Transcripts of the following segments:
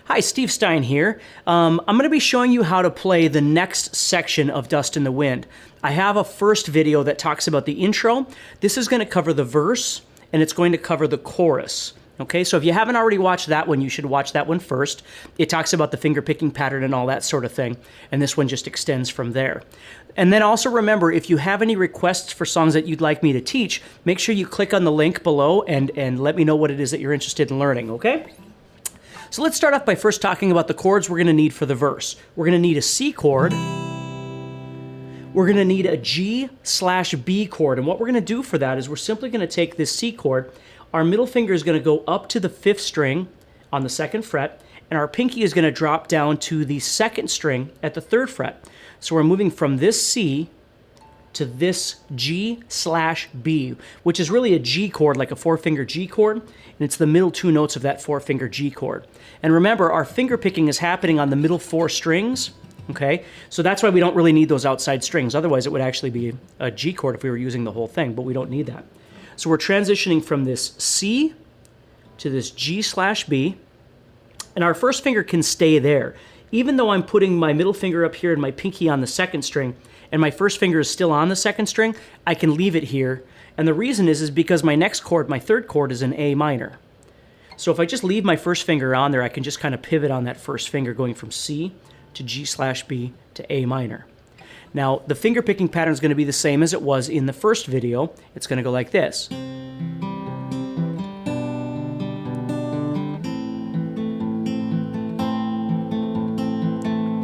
Hi, Steve Stine here. I'm going to be showing you how to play the next section of Dust in the Wind. I have a first video that talks about the intro. This is going to cover the verse, and it's going to cover the chorus. Okay, so if you haven't already watched that one, you should watch that one first. It talks about the finger picking pattern and all that sort of thing, and this one just extends from there. And then also remember, if you have any requests for songs that you'd like me to teach, make sure you click on the link below and let me know what it is that you're interested in learning, okay? So let's start off by first talking about the chords we're going to need for the verse. We're going to need a C chord. We're going to need a G/B chord. And what we're going to do for that is we're simply going to take this C chord. Our middle finger is going to go up to the 5th string on the 2nd fret, and our pinky is going to drop down to the 2nd string at the 3rd fret. So we're moving from this C to this G/B, which is really a G chord, like a 4-finger G chord, and it's the middle 2 notes of that 4-finger G chord. And remember, our finger picking is happening on the middle 4 strings, okay? So that's why we don't really need those outside strings. Otherwise, it would actually be a G chord if we were using the whole thing, but we don't need that. So we're transitioning from this C to this G/B, and our first finger can stay there. Even though I'm putting my middle finger up here and my pinky on the 2nd string, and my first finger is still on the 2nd string, I can leave it here. And the reason is because my next chord, my 3rd chord, is an A minor. So if I just leave my first finger on there, I can just kind of pivot on that first finger going from C to G/B to A minor. Now, the finger picking pattern is going to be the same as it was in the first video. It's going to go like this.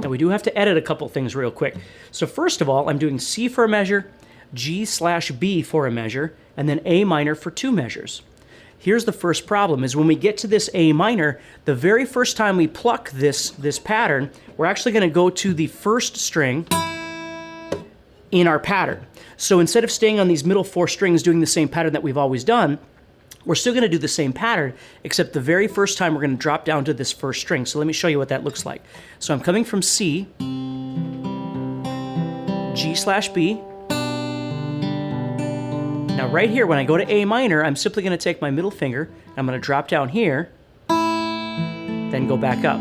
Now, we do have to edit a couple things real quick. So first of all, I'm doing C for a measure, G/B for a measure, and then A minor for 2 measures. Here's the first problem, is when we get to this A minor, the very first time we pluck this pattern, we're actually going to go to the 1st string in our pattern. So instead of staying on these middle 4 strings doing the same pattern that we've always done, we're still going to do the same pattern, except the very first time we're going to drop down to this 1st string. So let me show you what that looks like. So I'm coming from C, G/B. Now right here, when I go to A minor, I'm simply going to take my middle finger, and I'm going to drop down here, then go back up.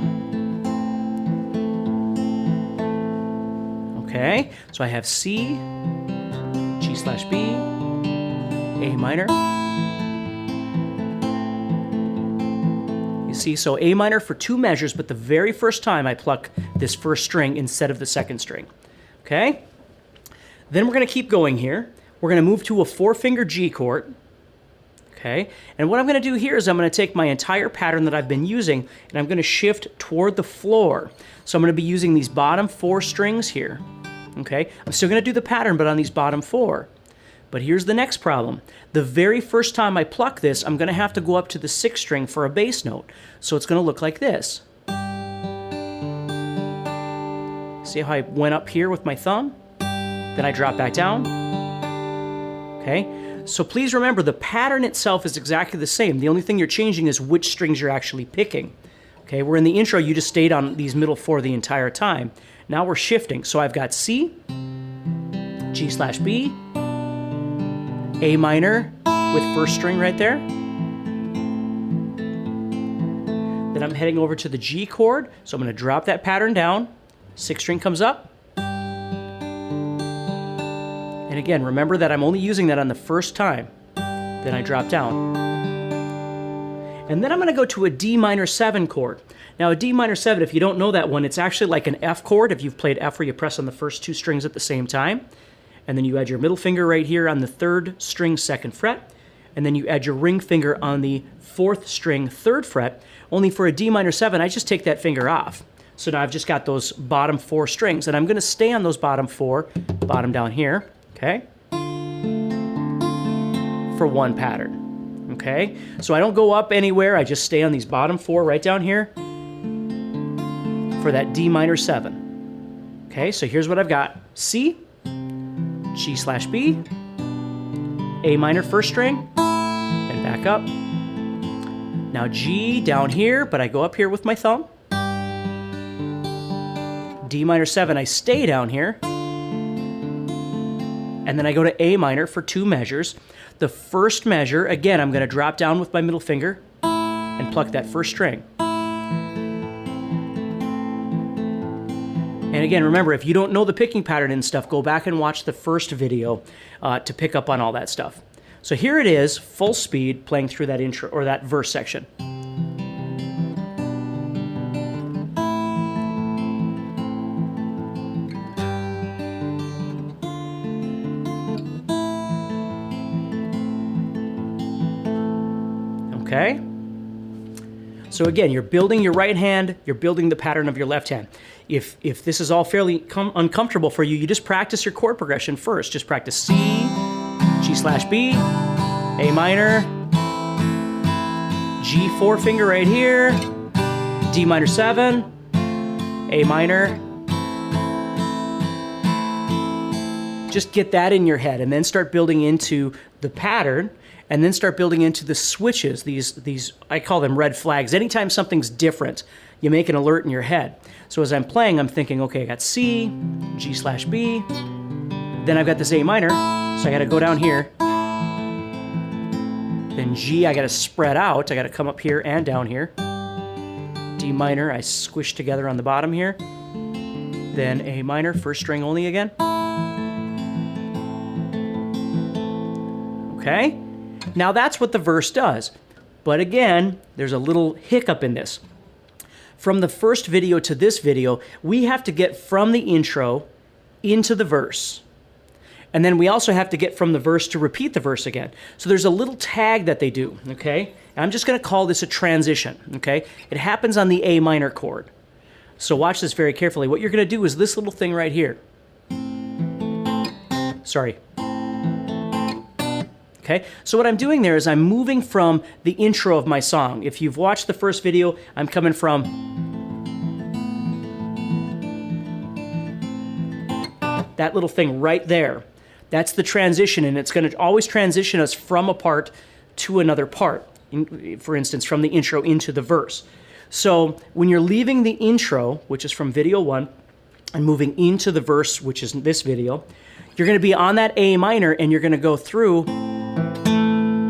Okay, so I have C, G/B, A minor. You see, so A minor for 2 measures, but the very first time I pluck this 1st string instead of the 2nd string. Okay? Then we're going to keep going here. We're going to move to a 4-finger G chord. Okay? And what I'm going to do here is I'm going to take my entire pattern that I've been using, and I'm going to shift toward the floor. So I'm going to be using these bottom 4 strings here. Okay? I'm still going to do the pattern, but on these bottom 4. But here's the next problem. The very first time I pluck this, I'm going to have to go up to the 6th string for a bass note. So it's going to look like this. See how I went up here with my thumb? Then I drop back down. Okay? So please remember, the pattern itself is exactly the same. The only thing you're changing is which strings you're actually picking. Okay? Where in the intro, you just stayed on these middle 4 the entire time. Now we're shifting. So I've got C, G/B, A minor with 1st string right there. Then I'm heading over to the G chord. So I'm going to drop that pattern down. 6th string comes up. And again, remember that I'm only using that on the first time. Then I drop down. And then I'm going to go to a D minor 7 chord. Now a D minor 7, if you don't know that one, it's actually like an F chord if you've played F where you press on the first 2 strings at the same time. And then you add your middle finger right here on the 3rd string 2nd fret. And then you add your ring finger on the 4th string 3rd fret. Only for a D minor 7, I just take that finger off. So now I've just got those bottom 4 strings. And I'm going to stay on those bottom 4, bottom down here, okay, for 1 pattern. Okay, so I don't go up anywhere. I just stay on these bottom 4 right down here for that D minor 7. Okay, so here's what I've got. C, G/B, A minor 1st string, and back up. Now G down here, but I go up here with my thumb. D minor 7, I stay down here. And then I go to A minor for 2 measures. The first measure, again, I'm going to drop down with my middle finger and pluck that first string. And again, remember, if you don't know the picking pattern and stuff, go back and watch the first video to pick up on all that stuff. So here it is, full speed, playing through that intro or that verse section. Okay? So again, you're building your right hand, you're building the pattern of your left hand. If this is all fairly uncomfortable for you, you just practice your chord progression first. Just practice C, G/B, A minor, G 4 finger right here, D minor 7, A minor. Just get that in your head and then start building into the pattern and then start building into the switches. These I call them red flags. Anytime something's different, you make an alert in your head. So as I'm playing, I'm thinking, okay, I got C, G/B, then I've got this A minor, so I gotta go down here. Then G, I gotta spread out. I gotta come up here and down here. D minor, I squish together on the bottom here. Then A minor, first string only again. Okay? Now that's what the verse does. But again, there's a little hiccup in this. From the first video to this video, we have to get from the intro into the verse. And then we also have to get from the verse to repeat the verse again. So there's a little tag that they do, okay? And I'm just gonna call this a transition, okay? It happens on the A minor chord. So watch this very carefully. What you're gonna do is this little thing right here. Sorry. Okay, so what I'm doing there is I'm moving from the intro of my song. If you've watched the first video, I'm coming from that little thing right there. That's the transition, and it's going to always transition us from a part to another part. For instance, from the intro into the verse. So when you're leaving the intro, which is from video 1, and moving into the verse, which is this video, you're going to be on that A minor, and you're going to go through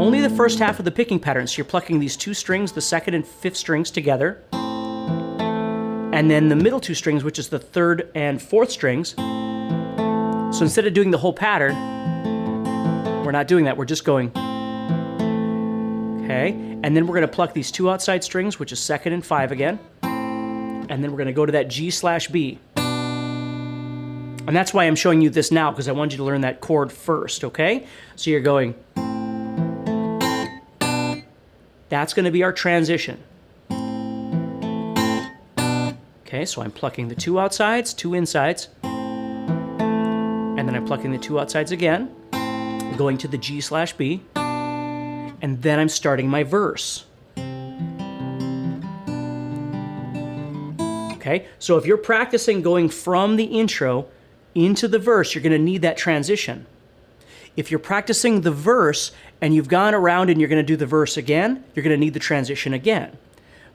only the first half of the picking pattern. So you're plucking these 2 strings, the 2nd and 5th strings together. And then the middle 2 strings, which is the 3rd and 4th strings. So instead of doing the whole pattern, we're not doing that. We're just going. Okay. And then we're going to pluck these 2 outside strings, which is 2nd and 5 again. And then we're going to go to that G/B. And that's why I'm showing you this now, because I want you to learn that chord first, okay? So you're going. That's going to be our transition. Okay, so I'm plucking the 2 outsides, 2 insides, and then I'm plucking the 2 outsides again, going to the G/B, and then I'm starting my verse. Okay, so if you're practicing going from the intro into the verse, you're going to need that transition. If you're practicing the verse and you've gone around and you're going to do the verse again, you're going to need the transition again.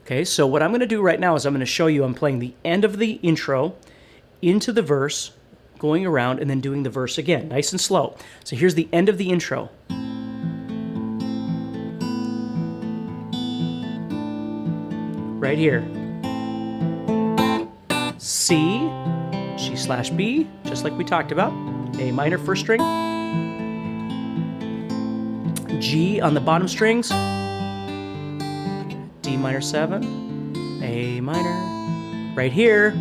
Okay, so what I'm going to do right now is I'm going to show you I'm playing the end of the intro into the verse, going around, and then doing the verse again, nice and slow. So here's the end of the intro. Right here. C, G/B, just like we talked about. A minor first string. G on the bottom strings. D minor 7. A minor. Right here.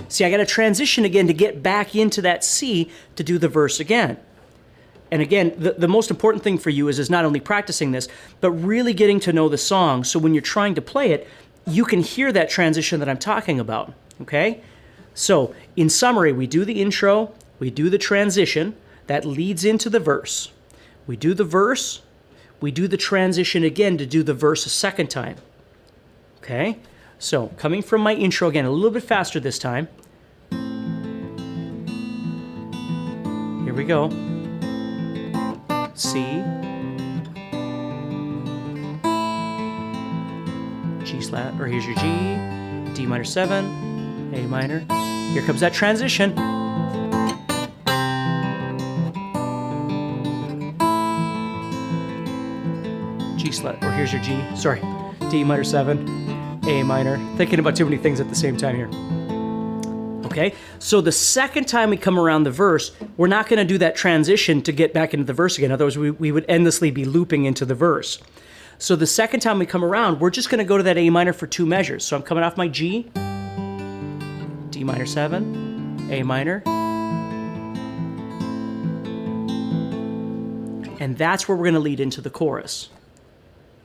See, I got to transition again to get back into that C to do the verse again. And again, the most important thing for you is not only practicing this, but really getting to know the song, so when you're trying to play it, you can hear that transition that I'm talking about, okay? So, in summary, we do the intro, we do the transition, that leads into the verse. We do the verse, we do the transition again to do the verse a second time, okay? So, coming from my intro again, a little bit faster this time. Here we go. C, G/, or here's your G, D minor 7, A minor. Here comes that transition. G/, or here's your G, sorry, D minor 7, A minor. Thinking about too many things at the same time here. Okay, so the second time we come around the verse, we're not going to do that transition to get back into the verse again. Otherwise, we would endlessly be looping into the verse. So the second time we come around, we're just going to go to that A minor for 2 measures. So I'm coming off my G, D minor 7, A minor, and that's where we're going to lead into the chorus.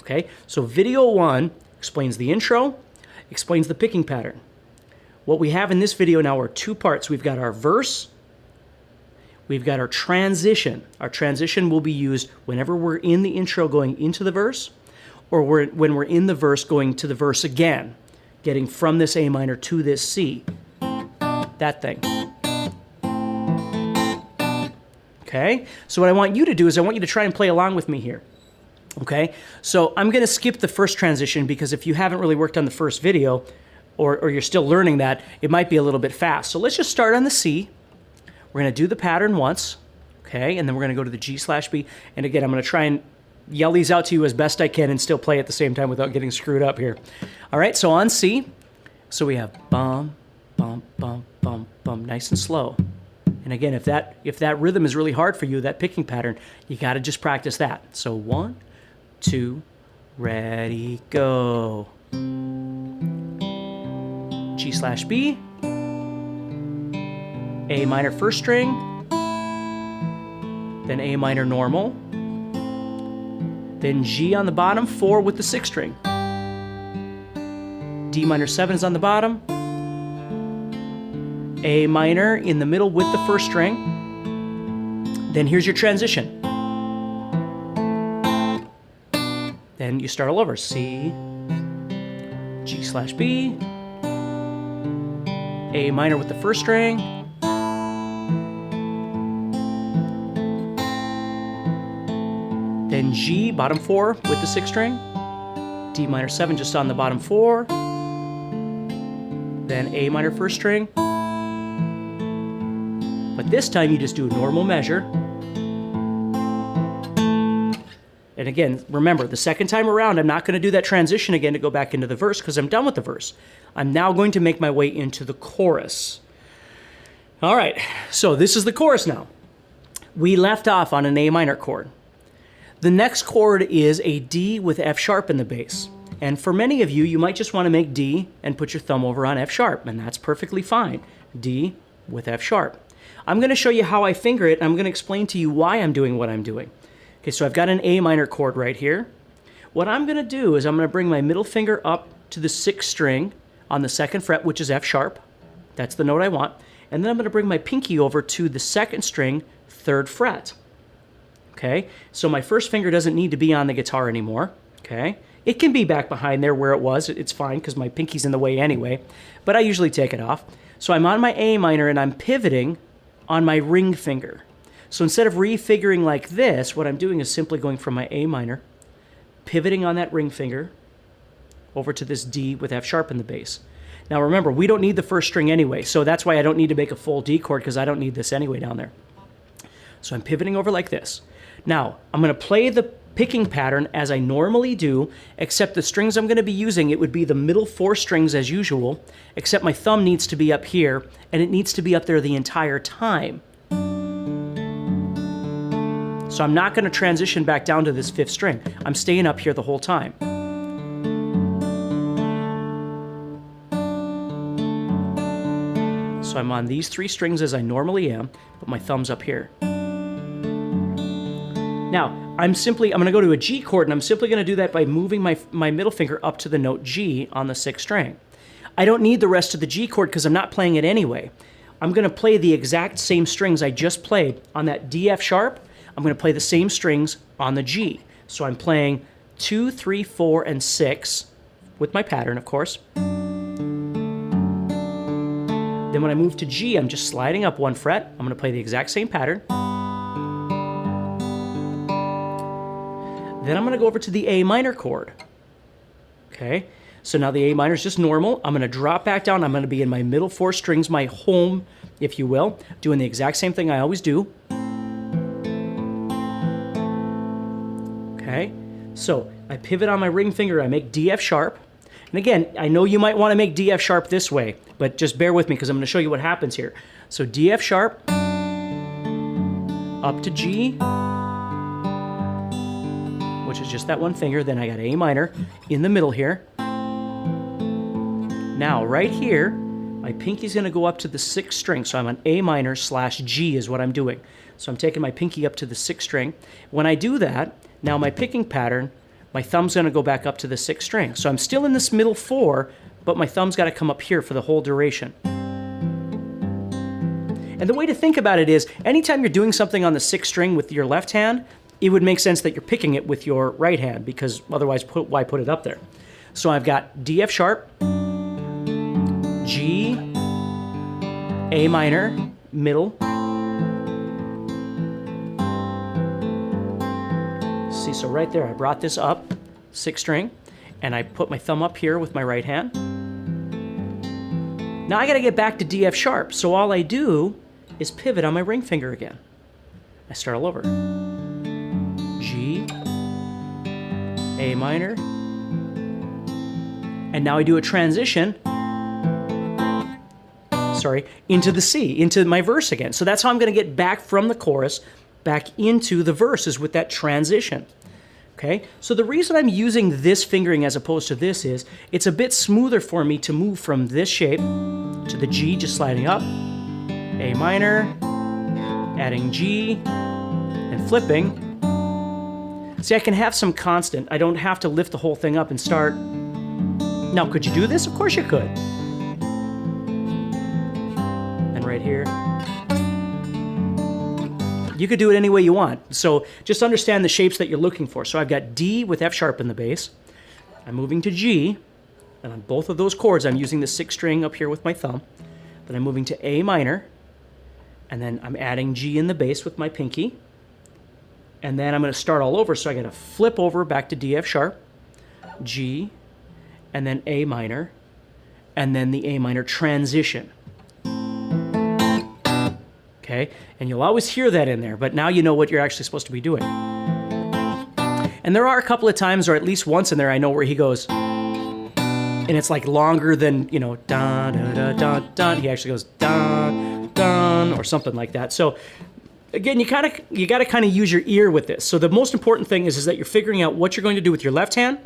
Okay, so video 1 explains the intro, explains the picking pattern. What we have in this video now are 2 parts. We've got our verse, we've got our transition. Our transition will be used whenever we're in the intro going into the verse, or when we're in the verse going to the verse again, getting from this A minor to this C. That thing. Okay? So what I want you to do is I want you to try and play along with me here. Okay? So I'm going to skip the first transition because if you haven't really worked on the first video, or you're still learning that, it might be a little bit fast. So let's just start on the C. We're going to do the pattern once, okay? And then we're going to go to the G/B. And again, I'm going to try and yell these out to you as best I can and still play at the same time without getting screwed up here. All right, so on C, so we have bum, bum, bum, bum, bum, nice and slow. And again, if that rhythm is really hard for you, that picking pattern, you got to just practice that. So 1, 2, ready, go. G/B, A minor first string, then A minor normal, then G on the bottom, 4 with the 6th string. D minor 7 is on the bottom, A minor in the middle with the 1st string, then here's your transition. Then you start all over, C, G/B, A minor with the 1st string, then G, bottom 4 with the 6th string, D minor 7 just on the bottom 4, then A minor 1st string, but this time you just do a normal measure. And again, remember, the second time around, I'm not going to do that transition again to go back into the verse because I'm done with the verse. I'm now going to make my way into the chorus. All right, so this is the chorus now. We left off on an A minor chord. The next chord is a D with F sharp in the bass. And for many of you, you might just want to make D and put your thumb over on F sharp, and that's perfectly fine. D with F sharp. I'm going to show you how I finger it, and I'm going to explain to you why I'm doing what I'm doing. Okay, so I've got an A minor chord right here. What I'm going to do is I'm going to bring my middle finger up to the 6th string on the 2nd fret, which is F sharp. That's the note I want. And then I'm going to bring my pinky over to the 2nd string, 3rd fret. Okay, so my first finger doesn't need to be on the guitar anymore. Okay, it can be back behind there where it was. It's fine because my pinky's in the way anyway, but I usually take it off. So I'm on my A minor and I'm pivoting on my ring finger. So instead of refiguring like this, what I'm doing is simply going from my A minor, pivoting on that ring finger, over to this D with F sharp in the bass. Now remember, we don't need the 1st string anyway, so that's why I don't need to make a full D chord because I don't need this anyway down there. So I'm pivoting over like this. Now, I'm going to play the picking pattern as I normally do, except the strings I'm going to be using, it would be the middle 4 strings as usual, except my thumb needs to be up here, and it needs to be up there the entire time. So I'm not going to transition back down to this 5th string. I'm staying up here the whole time. So I'm on these 3 strings as I normally am, but my thumb's up here. Now, I'm going to go to a G chord, and I'm simply going to do that by moving my middle finger up to the note G on the 6th string. I don't need the rest of the G chord because I'm not playing it anyway. I'm going to play the exact same strings I just played on that D, F sharp. I'm going to play the same strings on the G. So I'm playing 2, 3, 4, and 6 with my pattern, of course. Then when I move to G, I'm just sliding up 1 fret. I'm going to play the exact same pattern. Then I'm going to go over to the A minor chord. Okay, so now the A minor is just normal. I'm going to drop back down. I'm going to be in my middle 4 strings, my home, if you will, doing the exact same thing I always do. Okay, so I pivot on my ring finger, I make D, F sharp, And again, I know you might want to make D F sharp this way, but just bear with me because I'm going to show you what happens here. So D F sharp, up to G, which is just that one finger. Then I got A minor in the middle here. Now, right here, my pinky's going to go up to the 6th string. So I'm on A minor slash G is what I'm doing. So I'm taking my pinky up to the 6th string. When I do that, now my picking pattern, my thumb's going to go back up to the 6th string. So I'm still in this middle 4, but my thumb's got to come up here for the whole duration. And the way to think about it is, anytime you're doing something on the 6th string with your left hand, it would make sense that you're picking it with your right hand, because otherwise, why put it up there? So I've got D F sharp, G, A minor, middle. See, so right there, I brought this up, 6th string, and I put my thumb up here with my right hand. Now I gotta get back to D F sharp, so all I do is pivot on my ring finger again. I start all over. G, A minor, and now I do a transition, into the C, into my verse again. So that's how I'm going to get back from the chorus back into the verses with that transition. Okay? So the reason I'm using this fingering as opposed to this is it's a bit smoother for me to move from this shape to the G, just sliding up, A minor, adding G, and flipping. See, I can have some constant. I don't have to lift the whole thing up and start. Now, could you do this? Of course you could. Right here. You could do it any way you want. So just understand the shapes that you're looking for. So I've got D with F sharp in the bass. I'm moving to G, and on both of those chords, I'm using the 6th string up here with my thumb. Then I'm moving to A minor, and then I'm adding G in the bass with my pinky. And then I'm going to start all over, so I got to flip over back to D F sharp, G, and then A minor, and then the A minor transition. Okay? And you'll always hear that in there, but now you know what you're actually supposed to be doing. And there are a couple of times, or at least once in there, I know where he goes, and it's like longer than, you know, dun, dun, dun, dun, dun. He actually goes dun, dun, or something like that. So again, you got to kind of use your ear with this. So the most important thing is that you're figuring out what you're going to do with your left hand.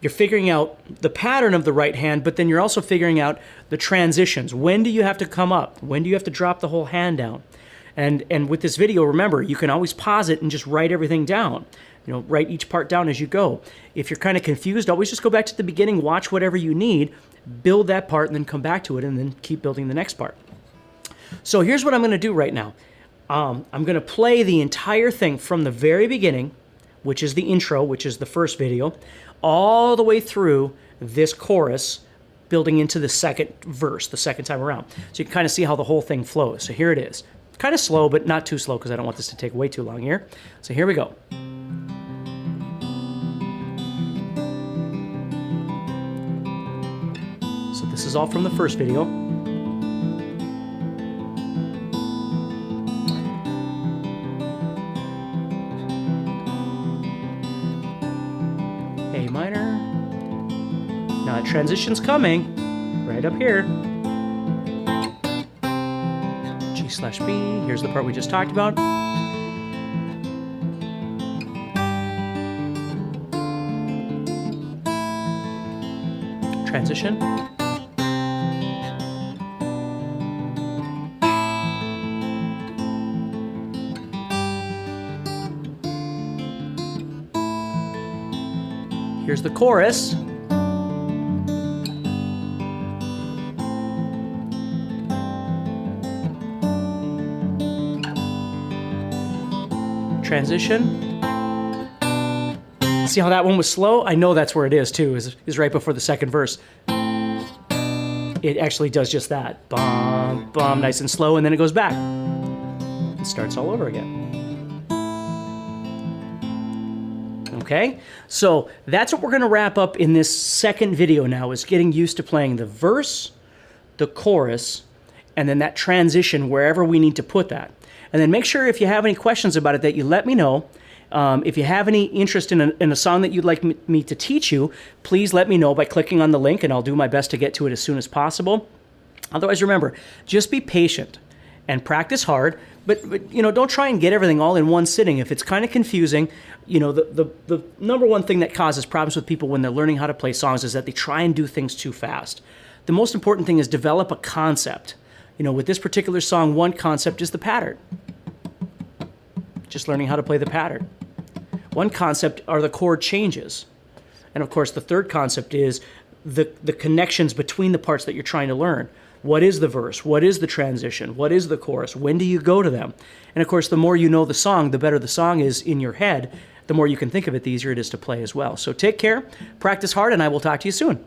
You're figuring out the pattern of the right hand, but then you're also figuring out the transitions. When do you have to come up? When do you have to drop the whole hand down? And with this video, remember, you can always pause it and just write everything down. You know, write each part down as you go. If you're kind of confused, always just go back to the beginning, watch whatever you need, build that part, and then come back to it, and then keep building the next part. So here's what I'm going to do right now. I'm going to play the entire thing from the very beginning, which is the intro, which is the first video, all the way through this chorus, building into the second verse, the second time around. So you can kind of see how the whole thing flows. So here it is. Kind of slow, but not too slow, because I don't want this to take way too long here. So here we go. So this is all from the first video. A minor. Now that transition's coming right up here. G slash B. Here's the part we just talked about. Transition. Here's the chorus. Transition. See how that one was slow? I know that's where it is too, is right before the second verse. It actually does just that. Bum, bum, nice and slow, and then it goes back. It starts all over again. Okay, so that's what we're going to wrap up in this second video now, is getting used to playing the verse, the chorus, and then that transition wherever we need to put that. And then make sure if you have any questions about it that you let me know. If you have any interest in a song that you'd like me to teach you, please let me know by clicking on the link, and I'll do my best to get to it as soon as possible. Otherwise, remember, just be patient and practice hard, but don't try and get everything all in one sitting. If it's kind of confusing, the number one thing that causes problems with people when they're learning how to play songs is that they try and do things too fast. The most important thing is develop a concept. With this particular song, one concept is the pattern. Just learning how to play the pattern. One concept are the chord changes. And of course, the third concept is the connections between the parts that you're trying to learn. What is the verse? What is the transition? What is the chorus? When do you go to them? And of course, the more you know the song, the better the song is in your head. The more you can think of it, the easier it is to play as well. So take care, practice hard, and I will talk to you soon.